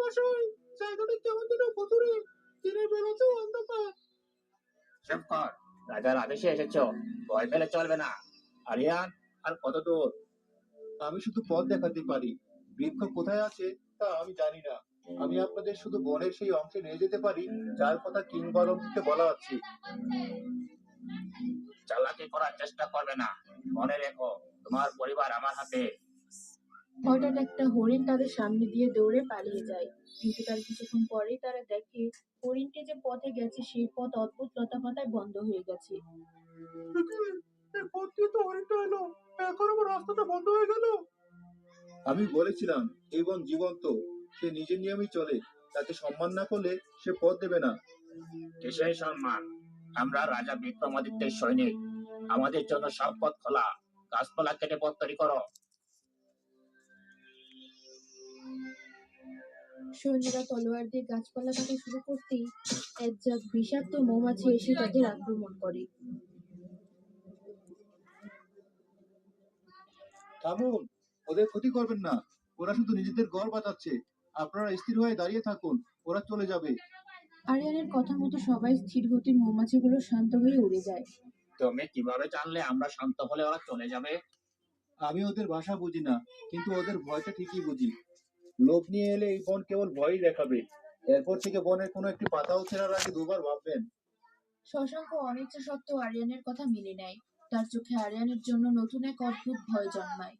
মশাই, জায়গাটা কেমন যেন ভুতুড়ে, দিনের বেলাতেও অন্ধকার। চুপ কর, রাজার আদেশে এসেছো, ভয় পেলে চলবে না। আরিয়ান, আর কত দূর? আমি শুধু পথ দেখাতে পারি, বৃক্ষ কোথায় আছে তা আমি জানি না। আমি আপনাদের শুধু বনের সেই অংশে নিয়ে যেতে পারি যার কথা কিংবদন্তিতে বলা আছে। চালাকি করার চেষ্টা করবে না, মনে রেখো তোমার পরিবার আমার হাতে। হঠাৎ একটা হরিণ তাদের সামনে দিয়ে দৌড়ে পালিয়ে যায়, কিন্তু তার কিছুক্ষণ পরেই তারা দেখে হরিণটি যে পথে গেছে সেই পথ অদ্ভুত লতাপাতায় বন্ধ হয়ে গেছে। এই পথ দিয়ে তো অনেকটা এলো, এখন আমার রাস্তাটা বন্ধ হয়ে গেল। আমি বলেছিলাম এই বন জীবন্ত, সে নিজের নিয়মেই চলে, তাকে সম্মান না করলে সে পথ দেবে না। কিসের সম্মান? আমরা রাজা বিক্রমাদিত্যের সৈনিক, আমাদের জন্য সব পথ খোলা। গাছপালা কেটে পথ তৈরি করো। সৈন্যরা তলোয়ার দিয়ে গাছপালা কাটা শুরু করতেই এক ঝাঁক বিষাক্ত মৌমাছি এসে তাদের আক্রমণ করে। থামুন, ওদের ক্ষতি করবেন না, ওরা শুধু নিজেদের ঘর বাঁচাচ্ছে। আপনারা স্থির হয়ে দাঁড়িয়ে থাকুন, ওরা চলে যাবে। আরিয়ানের কথা মতো সবাই স্থির হতে মৌমাছিগুলো শান্ত হয়ে উড়ে যায়। তুমি কিভাবে জানলে আমরা শান্ত হলে ওরা চলে যাবে? আমি ওদের ভাষা বুঝি না, কিন্তু ওদের ভয়টা ঠিকই বুঝি। লোভ নিয়ে এলে এই বন কেবল ভয়ই দেখাবে। এরপর থেকে বনের কোনো একটি পাতাও ছেঁড়ার আগে দুবার ভাববেন। শশাঙ্ক অনিচ্ছা সত্ত্বেও আরিয়ানের কথা মেনে নেয়। তার চোখে আরিয়ানের জন্য নতুন এক অদ্ভুত ভয় জন্মায়।